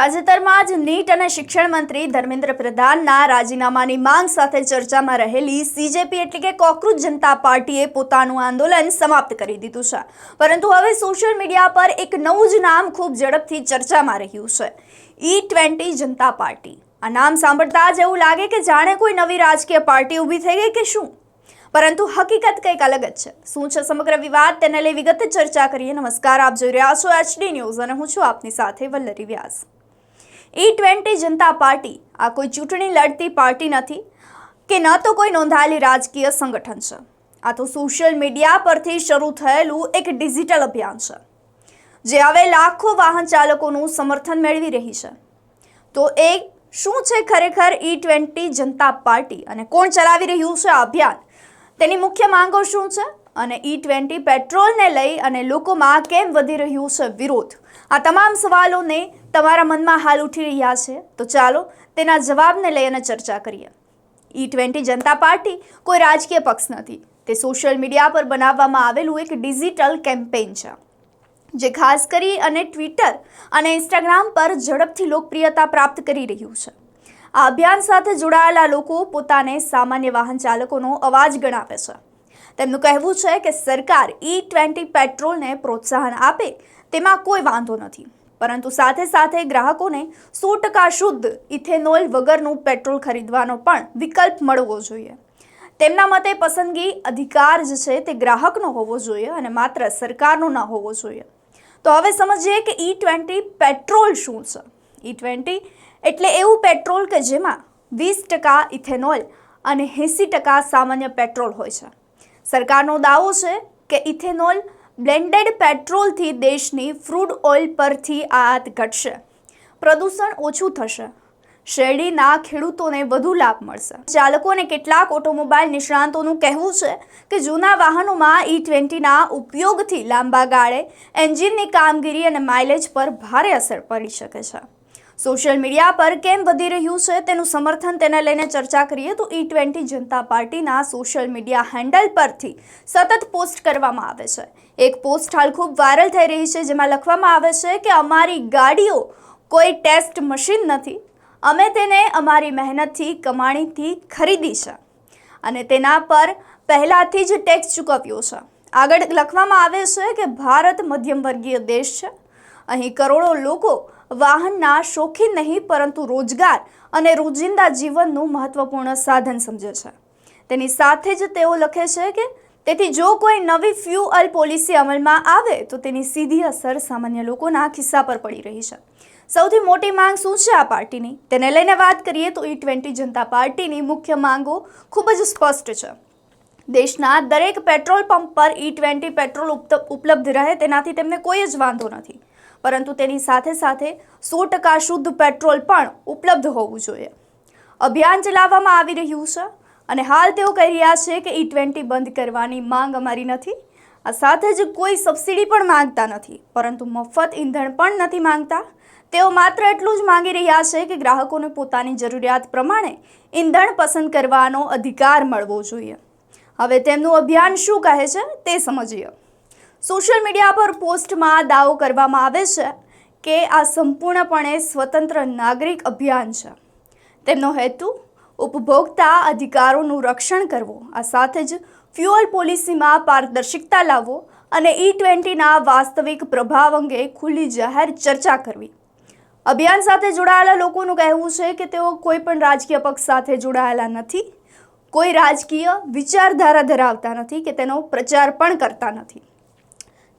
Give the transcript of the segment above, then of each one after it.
તાજેતરમાં જ નીટ અને શિક્ષણ મંત્રી ધર્મેન્દ્ર પ્રધાનના રાજીનામાની માંગ સાથે ચર્ચામાં રહેલી સીજેપી એટલે કે કોકરોચ જનતા પાર્ટીએ પોતાનું આંદોલન સમાપ્ત કરી દીધું છે। પરંતુ હવે સોશિયલ મીડિયા પર એક નવું જ નામ ખૂબ ઝડપથી ચર્ચામાં રહ્યું છે, E20 જનતા પાર્ટી। આ નામ સાંભળતા જ એવું લાગે કે જાણે કોઈ નવી રાજકીય પાર્ટી ઊભી થઈ ગઈ કે શું, પરંતુ હકીકત કંઈક અલગ જ છે। શું છે સમગ્ર વિવાદ, તેને લઈ વિગતે ચર્ચા કરીએ। નમસ્કાર, આપ જોઈ રહ્યા છો HD ન્યૂઝ અને હું છું આપની સાથે વલ્લરી વ્યાસ। E20 જનતા પાર્ટી આ કોઈ ચૂંટણી લડતી પાર્ટી નથી કે ન તો કોઈ નોંધાયેલી રાજકીય સંગઠન છે। આ તો સોશિયલ મીડિયા પરથી શરૂ થયેલું એક ડિજિટલ અભિયાન છે, જે હવે લાખો વાહન ચાલકોનું સમર્થન મેળવી રહી છે। તો એ શું છે ખરેખર E20 જનતા પાર્ટી અને કોણ ચલાવી રહ્યું છે આ અભિયાન? તેની મુખ્ય માંગો શું છે અને E20 પેટ્રોલને લઈ અને લોકોમાં કેમ વધી રહ્યું છે વિરોધ? આ તમામ સવાલોને તમારા મનમાં હાલ ઉઠી રહ્યા છે, તો ચાલો તેના જવાબને લઈ અને ચર્ચા કરીએ। E20 જનતા પાર્ટી કોઈ રાજકીય પક્ષ નથી, તે સોશિયલ મીડિયા પર બનાવવામાં આવેલું એક ડિજિટલ કેમ્પેઇન છે, જે ખાસ કરી અને ટ્વિટર અને ઇન્સ્ટાગ્રામ પર ઝડપથી લોકપ્રિયતા પ્રાપ્ત કરી રહ્યું છે। આ અભિયાન સાથે જોડાયેલા લોકો પોતાને સામાન્ય વાહન ચાલકોનો અવાજ ગણાવે છે। તેમનું કહેવું છે કે સરકાર E20 પેટ્રોલને પ્રોત્સાહન આપે તેમાં કોઈ વાંધો નથી, પરંતુ સાથે સાથે ગ્રાહકોને 100% શુદ્ધ ઇથેનોલ વગરનું પેટ્રોલ ખરીદવાનો પણ વિકલ્પ મળવો જોઈએ। તેમના મતે પસંદગી અધિકાર જે છે તે ગ્રાહકનો હોવો જોઈએ અને માત્ર સરકારનો ન હોવો જોઈએ। તો હવે સમજીએ કે E20 પેટ્રોલ શું છે। E20 એટલે એવું પેટ્રોલ કે જેમાં 20% ઇથેનોલ અને 80% સામાન્ય પેટ્રોલ હોય છે। સરકારનો દાવો છે કે ઇથેનોલ બ્લેન્ડેડ પેટ્રોલથી દેશની ક્રૂડ ઓઇલ પરથી આયાત ઘટશે, પ્રદૂષણ ઓછું થશે, શેરડીના ખેડૂતોને વધુ લાભ મળશે। ચાલકો અને કેટલાક ઓટોમોબાઈલ નિષ્ણાતોનું કહેવું છે કે જૂના વાહનોમાં E20ના ઉપયોગથી લાંબા ગાળે એન્જિનની કામગીરી અને માઇલેજ પર ભારે અસર પડી શકે છે। સોશિયલ મીડિયા પર કેમ વધી રહ્યું છે તેનું સમર્થન, તેને લઈને ચર્ચા કરીએ તો E20 જનતા પાર્ટીના સોશિયલ મીડિયા હેન્ડલ પરથી સતત પોસ્ટ કરવામાં આવે છે। એક પોસ્ટ હાલ ખૂબ વાયરલ થઈ રહી છે, જેમાં લખવામાં આવે છે કે અમારી ગાડીઓ કોઈ ટેસ્ટ મશીન નથી, અમે તેને અમારી મહેનતથી કમાણીથી ખરીદી છે અને તેના પર પહેલાથી જ ટેક્સ ચૂકવ્યો છે। આગળ લખવામાં આવે છે કે ભારત મધ્યમ વર્ગીય દેશ છે, અહીં કરોડો લોકો વાહનના શોખીન નહીં પરંતુ રોજગાર અને રોજિંદા જીવનનું મહત્વપૂર્ણ સાધન સમજે છે। તેની સાથે જ તેઓ લખે છે કે તેથી જો કોઈ નવી ફ્યુઅલ પોલિસી અમલમાં આવે તો તેની સીધી અસર સામાન્ય લોકોના ખિસ્સા પર પડી રહી છે। સૌથી મોટી માંગ શું છે આ પાર્ટીની, તેને લઈને વાત કરીએ તો E20 જનતા પાર્ટીની મુખ્ય માંગો ખૂબ જ સ્પષ્ટ છે। દેશના દરેક પેટ્રોલ પંપ પર E20 પેટ્રોલ ઉપલબ્ધ રહે તેનાથી તેમને કોઈ જ વાંધો નથી, પરંતુ તેની સાથે સાથે 100% શુદ્ધ પેટ્રોલ પણ ઉપલબ્ધ હોવું જોઈએ। અભિયાન ચલાવવામાં આવી રહ્યું છે અને હાલ તેઓ કહી રહ્યા છે કે E20 બંધ કરવાની માંગ અમારી નથી। આ સાથે જ કોઈ સબસિડી પણ માંગતા નથી, પરંતુ મફત ઈંધણ પણ નથી માંગતા। તેઓ માત્ર એટલું જ માંગી રહ્યા છે કે ગ્રાહકોને પોતાની જરૂરિયાત પ્રમાણે ઈંધણ પસંદ કરવાનો અધિકાર મળવો જોઈએ। હવે તેમનું અભિયાન શું કહે છે તે સમજીએ। સોશિયલ મીડિયા પર પોસ્ટમાં દાવો કરવામાં આવે છે કે આ સંપૂર્ણપણે સ્વતંત્ર નાગરિક અભિયાન છે। તેમનો હેતુ ઉપભોક્તા અધિકારોનું રક્ષણ કરવો, આ સાથે જ ફ્યુઅલ પોલિસીમાં પારદર્શિકતા લાવવો અને E20ના વાસ્તવિક પ્રભાવ અંગે ખુલ્લી જાહેર ચર્ચા કરવી। અભિયાન સાથે જોડાયેલા લોકોનું કહેવું છે કે તેઓ કોઈ પણ રાજકીય પક્ષ સાથે જોડાયેલા નથી, કોઈ રાજકીય વિચારધારા ધરાવતા નથી કે તેનો પ્રચાર પણ કરતા નથી।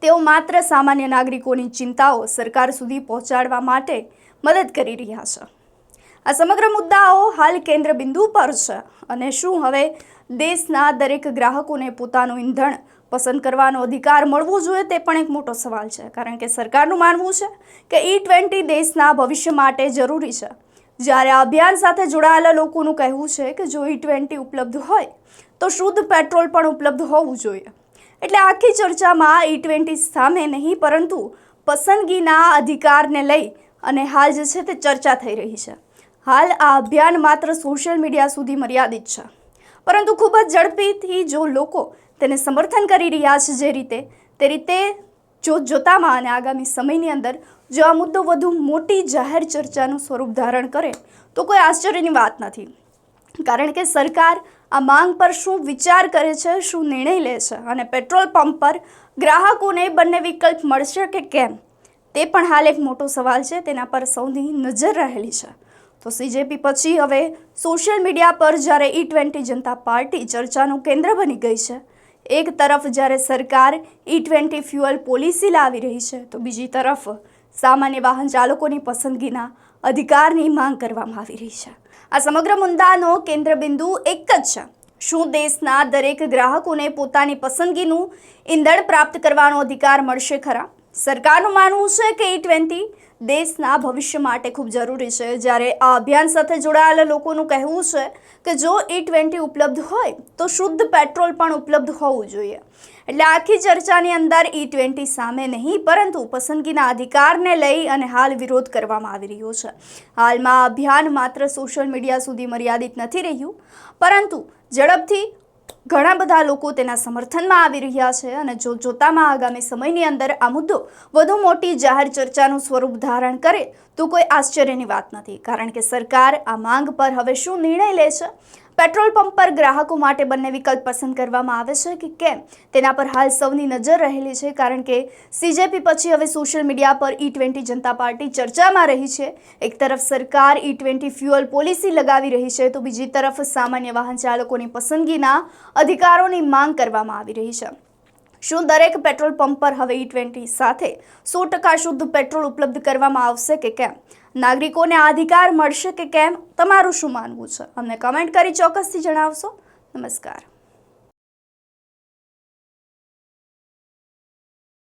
તેઓ માત્ર સામાન્ય નાગરિકોની ચિંતાઓ સરકાર સુધી પહોંચાડવા માટે મદદ કરી રહ્યા છે। આ સમગ્ર મુદ્દાઓ હાલ કેન્દ્ર બિંદુ પર છે અને શું હવે દેશના દરેક ગ્રાહકોને પોતાનું ઈંધણ પસંદ કરવાનો અધિકાર મળવો જોઈએ તે પણ એક મોટો સવાલ છે, કારણ કે સરકારનું માનવું છે કે E20 દેશના ભવિષ્ય માટે જરૂરી છે, જ્યારે આ અભિયાન સાથે જોડાયેલા લોકોનું કહેવું છે કે જો E20 ઉપલબ્ધ હોય તો શુદ્ધ પેટ્રોલ પણ ઉપલબ્ધ હોવું જોઈએ। એટલે આખી ચર્ચામાં E20 સામે નહીં પરંતુ પસંદગીના અધિકારને લઈ અને હાલ જે છે તે ચર્ચા થઈ રહી છે। હાલ આ અભિયાન માત્ર સોશિયલ મીડિયા સુધી મર્યાદિત છે, પરંતુ ખૂબ જ ઝડપીથી જો લોકો તેને સમર્થન કરી રહ્યા છે તે રીતે જોતામાં અને આગામી સમયની અંદર જો આ મુદ્દો વધુ મોટી જાહેર ચર્ચાનું સ્વરૂપ ધારણ કરે તો કોઈ આશ્ચર્યની વાત નથી, કારણ કે સરકાર આ માંગ પર શું વિચાર કરે છે, શું નિર્ણય લે છે અને પેટ્રોલ પંપ પર ગ્રાહકોને બંને વિકલ્પ મળશે કે કેમ, તે પણ હાલ એક મોટો સવાલ છે. તેના પર સૌની નજર રહેલી છે. તો સીજેપી પછી હવે સોશિયલ મીડિયા પર જ્યારે E20 જનતા પાર્ટી ચર્ચાનું કેન્દ્ર બની ગઈ છે, એક તરફ જ્યારે સરકાર E20 ફ્યુઅલ પોલિસી લાવી રહી છે, તો બીજી તરફ સામાન્ય વાહન ચાલકોની પસંદગીના અધિકારની માંગ કરવામાં આવી રહી છે. આ સમગ્ર મુદ્દાનો કેન્દ્રબિંદુ એક જ છે. શું દેશના દરેક ગ્રાહકોને પોતાની પસંદગીનું ઈંધણ પ્રાપ્ત કરવાનો અધિકાર મળશે ખરા? સરકારનું માનવું છે કે E20 દેશના ભવિષ્ય માટે ખૂબ જરૂરી છે, જ્યારે આ અભિયાન સાથે જોડાયેલા લોકોનું કહેવું છે કે જો E20 ઉપલબ્ધ હોય તો શુદ્ધ પેટ્રોલ પણ ઉપલબ્ધ હોવું જોઈએ. એટલે આખી ચર્ચાની અંદર E20 સામે નહીં, પરંતુ પસંદગીના અધિકારને લઈ અને હાલ વિરોધ કરવામાં આવી રહ્યો છે. હાલમાં આ અભિયાન માત્ર સોશિયલ મીડિયા સુધી મર્યાદિત નથી રહ્યું, પરંતુ ઝડપથી ઘણા બધા લોકો તેના સમર્થનમાં આવી રહ્યા છે અને જોતામાં આગામી સમયની અંદર આ મુદ્દો વધુ મોટી જાહેર ચર્ચાનું સ્વરૂપ ધારણ કરે તો કોઈ આશ્ચર્યની વાત નથી, કારણ કે સરકાર આ માંગ પર હવે શું નિર્ણય લે છે, પેટ્રોલ પંપ પર ગ્રાહકો માટે બંને વિકલ્પ પસંદ કરવામાં આવે છે કે કેમ, તેના પર હાલ સૌની નજર રહેલી છે. કારણ કે સીજેપી પછી હવે સોશિયલ મીડિયા પર E20 જનતા પાર્ટી ચર્ચામાં રહી છે. એક તરફ સરકાર E20 ફ્યુઅલ પોલિસી લગાવી રહી છે, તો બીજી તરફ સામાન્ય વાહન ચાલકોની પસંદગીના અધિકારોની માંગ કરવામાં આવી રહી છે. શું દરેક પેટ્રોલ પંપ પર હવે E20 સાથે 100% શુદ્ધ પેટ્રોલ ઉપલબ્ધ કરવામાં આવશે કે કેમ? નાગરિકોને આ અધિકાર મળશે કે કેમ? તમારું શું માનવું છે? અમને કમેન્ટ કરી ચોક્કસથી જણાવશો. નમસ્કાર.